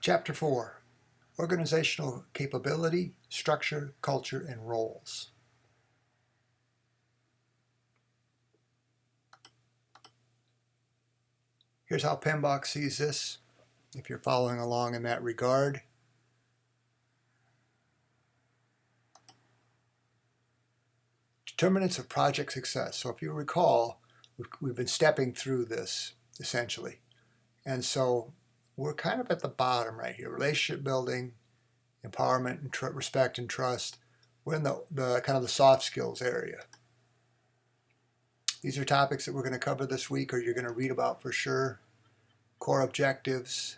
Chapter 4, Organizational Capability, Structure, Culture, and Roles. Here's how PMBOK sees this, if you're following along in that regard. Determinants of project success. So if you recall, we've been stepping through this, essentially. And so we're kind of at the bottom right here. Relationship building, empowerment, and respect and trust. We're in the kind of the soft skills area. These are topics that we're going to cover this week, or you're going to read about for sure. Core objectives.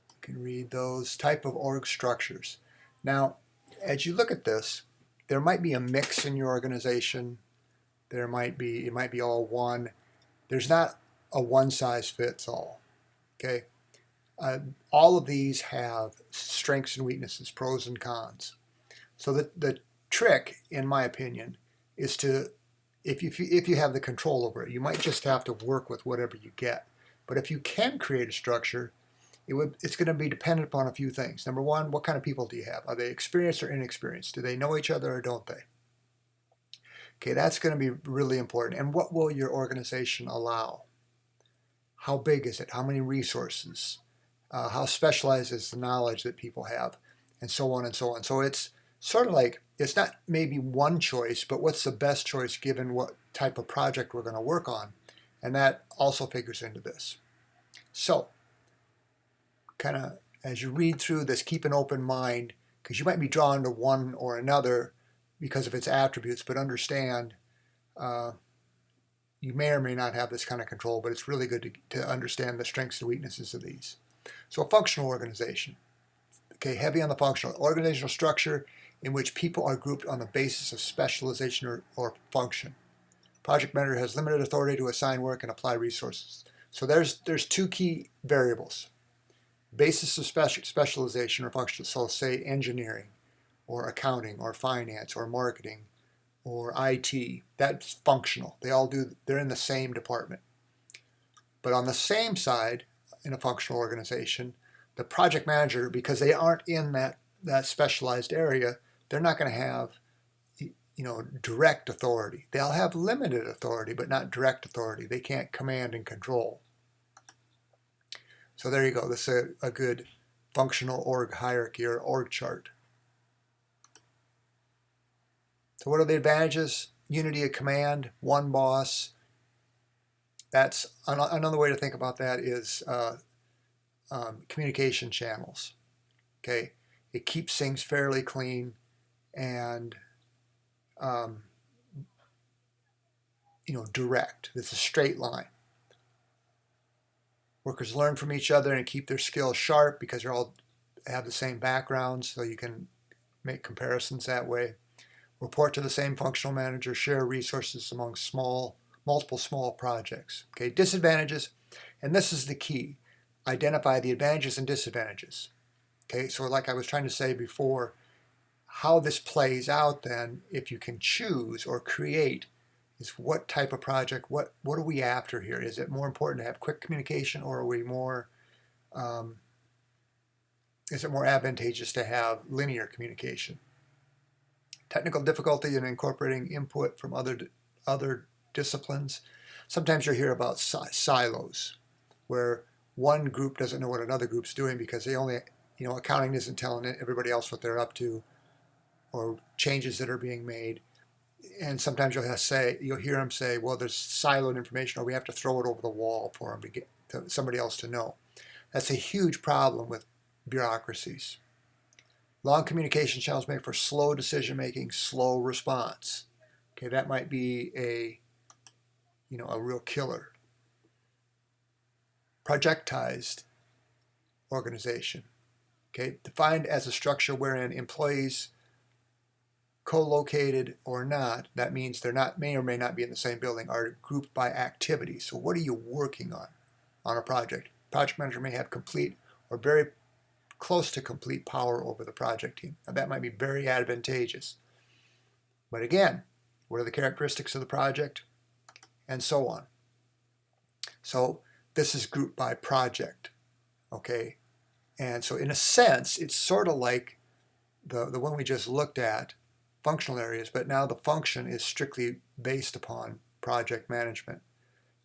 You can read those. Type of org structures. Now, as you look at this, there might be a mix in your organization. It might be all one. There's not a one size fits all. Okay. All of these have strengths and weaknesses, pros and cons. So the trick, in my opinion, is to, if you have the control over it, you might just have to work with whatever you get. But if you can create a structure, it's going to be dependent upon a few things. Number one, what kind of people do you have? Are they experienced or inexperienced? Do they know each other or don't they? Okay, that's going to be really important. And what will your organization allow? How big is it? How many resources? How specialized is the knowledge that people have? And so on and so on. So it's sort of like, it's not maybe one choice, but what's the best choice given what type of project we're going to work on? And that also figures into this. So, kind of as you read through this, keep an open mind, because you might be drawn to one or another because of its attributes, but understand you may or may not have this kind of control, but it's really good to understand the strengths and weaknesses of these. So a functional organization. Okay, heavy on the functional. Organizational structure in which people are grouped on the basis of specialization or function. Project manager has limited authority to assign work and apply resources. So there's two key variables. Basis of specialization or function, so say engineering or accounting or finance or marketing or IT, that's functional. They're in the same department. But on the same side, in a functional organization, the project manager, because they aren't in that specialized area, they're not going to have direct authority. They'll have limited authority, but not direct authority. They can't command and control. So there you go. This is a good functional org hierarchy or org chart. So what are the advantages? Unity of command, one boss. That's another way to think about that is communication channels. Okay, it keeps things fairly clean and direct. It's a straight line. Workers learn from each other and keep their skills sharp because they all have the same backgrounds, so you can make comparisons that way. Report to the same functional manager, share resources among multiple small projects. Okay, disadvantages, and this is the key. Identify the advantages and disadvantages. Okay, so like I was trying to say before, how this plays out then, if you can choose or create, is what type of project, what are we after here? Is it more important to have quick communication, or are we more, is it more advantageous to have linear communication? Technical difficulty in incorporating input from other disciplines. Sometimes you'll hear about silos, where one group doesn't know what another group's doing because they only, accounting isn't telling everybody else what they're up to, or changes that are being made. And sometimes you'll hear them say, well, there's siloed information, or we have to throw it over the wall for them to get to somebody else to know. That's a huge problem with bureaucracies. Long communication channels make for slow decision making, slow response. Okay, that might be a real killer. Projectized organization. Okay, defined as a structure wherein employees, co-located or not, that means they're not, may or may not be in the same building, are grouped by activity. So what are you working on a project? Project manager may have complete or very close to complete power over the project team. Now that might be very advantageous. But again, what are the characteristics of the project? And so on. So this is grouped by project. Okay, And so in a sense, it's sort of like the one we just looked at, functional areas, but now the function is strictly based upon project management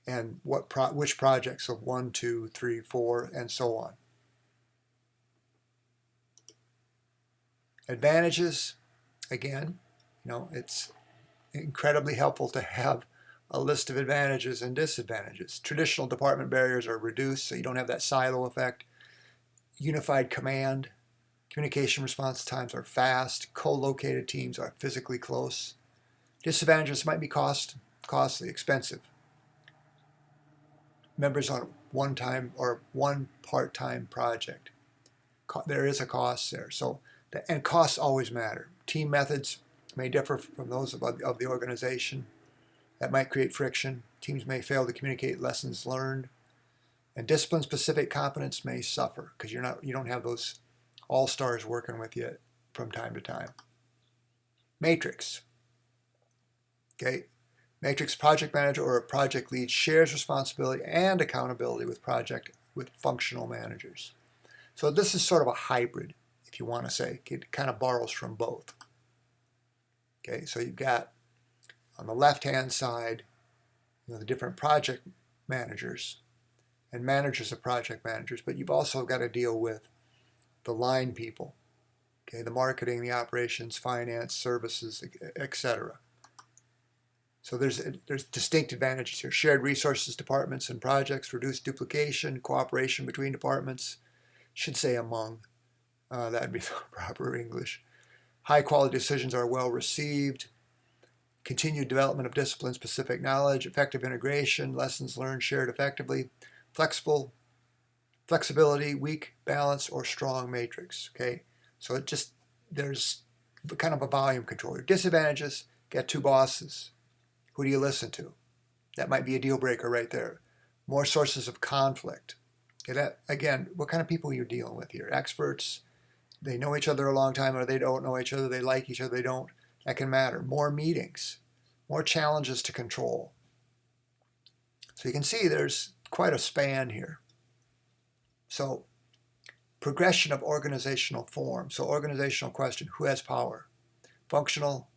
and which projects, so 1, 2, 3, 4, and so on. Advantages, again, it's incredibly helpful to have a list of advantages and disadvantages. Traditional department barriers are reduced, so you don't have that silo effect. Unified command, communication response times are fast. Co-located teams are physically close. Disadvantages might be costly, expensive. Members on one part-time project. There is a cost there. And costs always matter. Team methods may differ from those of the organization. That might create friction. Teams may fail to communicate lessons learned. And discipline-specific competence may suffer because you don't have those all-stars working with you from time to time. Matrix. Okay. Matrix project manager or a project lead shares responsibility and accountability with functional managers. So this is sort of a hybrid, if you want to say. It kind of borrows from both. Okay, so you've got on the left-hand side, the different project managers and managers of project managers, but you've also got to deal with the line people, okay, the marketing, the operations, finance, services, etc. So there's distinct advantages here. Shared resources, departments and projects, reduced duplication, cooperation between departments, should say among, that'd be the proper English. High quality decisions are well received. Continued development of discipline-specific knowledge, effective integration, lessons learned shared effectively, flexibility, weak, balanced, or strong matrix. Okay, so there's kind of a volume controller. Disadvantages: get two bosses. Who do you listen to? That might be a deal breaker right there. More sources of conflict. Okay, that again, what kind of people are you dealing with here? Experts. They know each other a long time, or they don't know each other. They like each other. They don't. That can matter. More meetings. More challenges to control. So you can see there's quite a span here. So progression of organizational form. So organizational question, who has power? Functional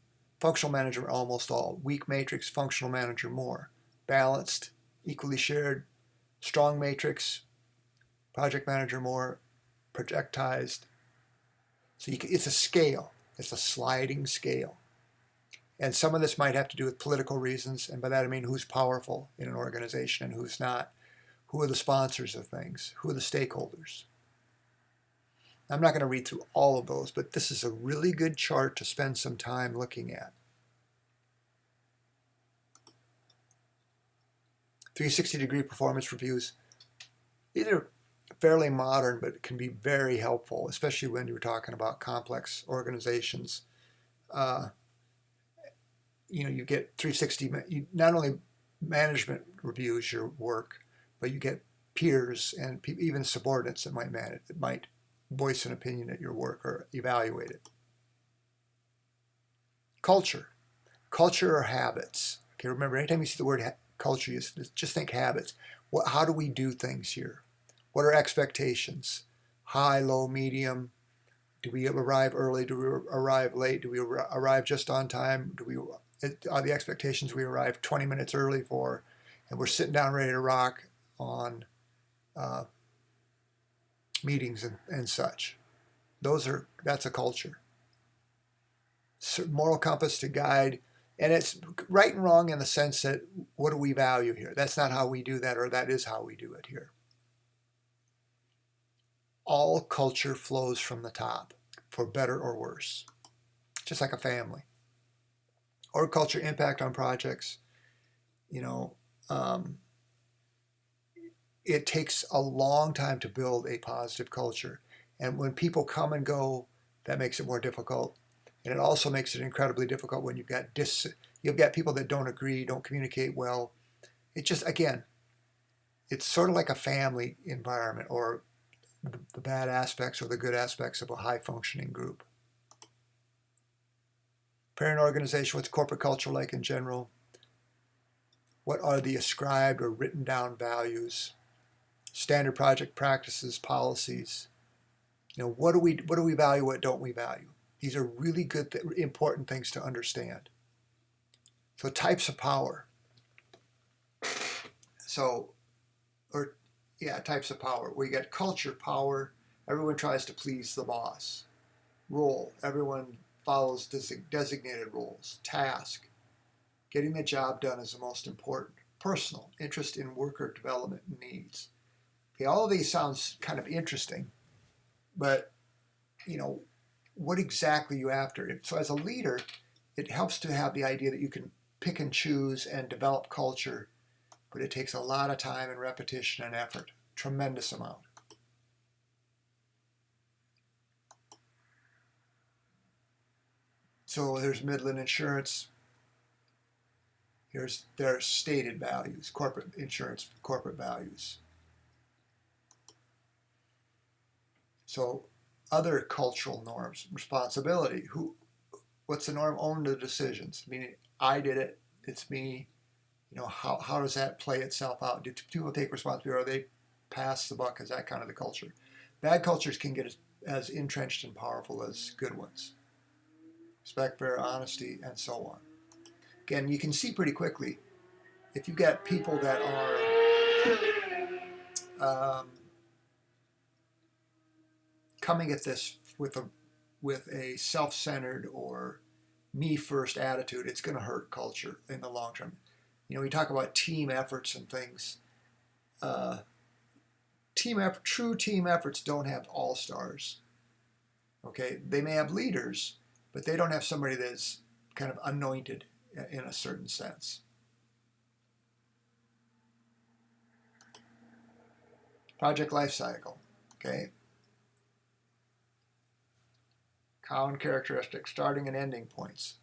manager, almost all. Weak matrix, functional manager, more. Balanced, equally shared. Strong matrix, project manager, more. Projectized. So it's a scale. It's a sliding scale. And some of this might have to do with political reasons, and by that I mean who's powerful in an organization and who's not. Who are the sponsors of things? Who are the stakeholders? I'm not going to read through all of those, but this is a really good chart to spend some time looking at. 360-degree performance reviews. These are fairly modern, but can be very helpful, especially when you're talking about complex organizations. You get 360, not only management reviews your work, but you get peers and even subordinates that might voice an opinion at your work or evaluate it. Culture or habits. Okay, remember, anytime you see the word culture, you just think habits. How do we do things here? What are expectations? High, low, medium? Do we arrive early? Do we arrive late? Do we arrive just on time? Are the expectations we arrive 20 minutes early for, and we're sitting down ready to rock on meetings and such? That's a culture. Moral compass to guide, and it's right and wrong in the sense that what do we value here? That's not how we do that, or that is how we do it here. All culture flows from the top, for better or worse, just like a family. Org culture impact on projects. It takes a long time to build a positive culture. And when people come and go, that makes it more difficult. And it also makes it incredibly difficult when you've got people that don't agree, don't communicate well. Again, it's sort of like a family environment, or the bad aspects or the good aspects of a high-functioning group. Parent organization, what's corporate culture like in general? What are the ascribed or written down values? Standard project practices, policies. What do we value? What don't we value? These are really good, important things to understand. So types of power. Types of power. We got culture, power. Everyone tries to please the boss. Role. Everyone follows designated roles. Task. Getting the job done is the most important. Personal. Interest in worker development and needs. Okay, all of these sounds kind of interesting, but what exactly are you after? So as a leader, it helps to have the idea that you can pick and choose and develop culture, but it takes a lot of time and repetition and effort, tremendous amount. So there's Midland Insurance. Here's their stated values, corporate insurance, corporate values. So other cultural norms, responsibility. What's the norm? Own the decisions. Meaning, I did it. It's me. How does that play itself out? Do people take responsibility, or they pass the buck? Is that kind of the culture? Bad cultures can get as entrenched and powerful as good ones. Respect, fair, honesty, and so on. Again, you can see pretty quickly if you've got people that are coming at this with a self-centered or me-first attitude, it's going to hurt culture in the long term. We talk about team efforts and things. True team efforts don't have all-stars. Okay, they may have leaders, but they don't have somebody that's kind of anointed in a certain sense. Project life cycle. Okay. Common characteristics, starting and ending points.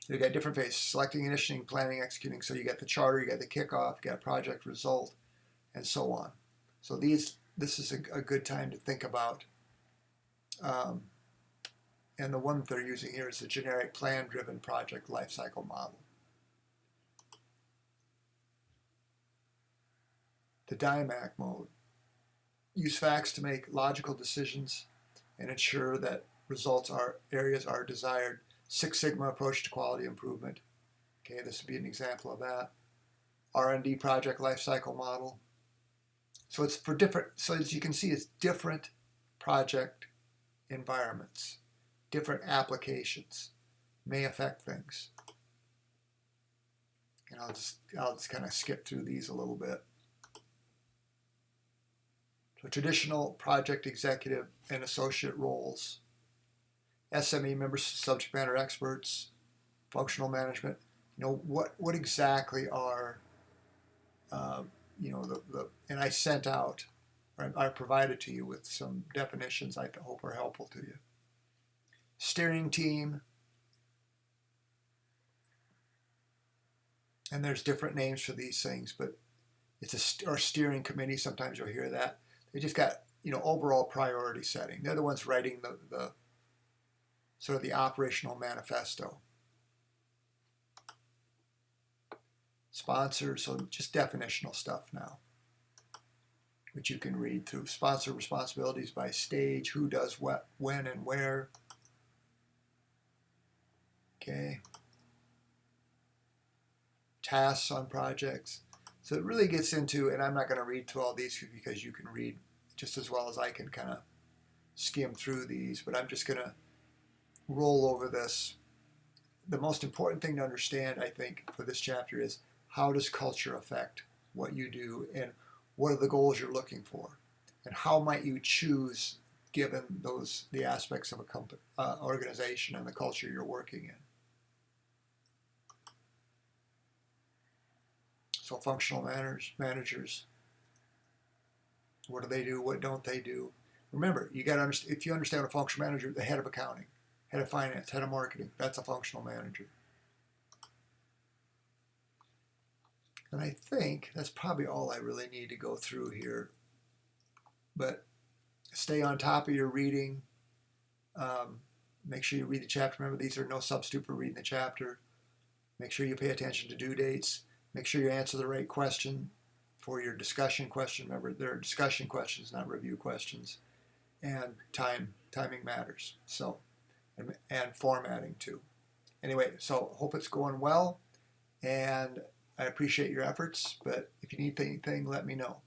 You got different phases: selecting, initiating, planning, executing. So you got the charter, you got the kickoff, you got project result, and so on. So this is a good time to think about. And the one that they're using here is a generic plan-driven project lifecycle model. The DIMAC mode. Use facts to make logical decisions and ensure that areas are desired. Six Sigma approach to quality improvement. Okay, this would be an example of that. R&D project lifecycle model. So it's for different, so as you can see, it's different project environments, different applications may affect things. And I'll just kind of skip through these a little bit. So traditional project executive and associate roles, SME members, subject matter experts, functional management. What exactly are and I sent out, or I provided to you with some definitions I hope are helpful to you. Steering team, and there's different names for these things, but it's or steering committee. Sometimes you'll hear that. They just got overall priority setting. They're the ones writing the sort of the operational manifesto. Sponsor, so just definitional stuff now, which you can read through. Sponsor responsibilities by stage, who does what, when, and where. Okay. Tasks on projects. So it really gets into, and I'm not going to read through all these because you can read just as well as I can kind of skim through these, but I'm just going to roll over this. The most important thing to understand, I think, for this chapter is how does culture affect what you do, and what are the goals you're looking for, and how might you choose given the aspects of a company, organization and the culture you're working in. So functional managers, what do they do? What don't they do? Remember, you got to understand. If you understand a functional manager, the head of accounting, head of finance, head of marketing, that's a functional manager. And I think that's probably all I really need to go through here. But stay on top of your reading. Make sure you read the chapter. Remember, these are no substitute for reading the chapter. Make sure you pay attention to due dates. Make sure you answer the right question for your discussion question. Remember, there are discussion questions, not review questions. and timing matters. So, and formatting too. Anyway, so hope it's going well, and I appreciate your efforts, but if you need anything, let me know.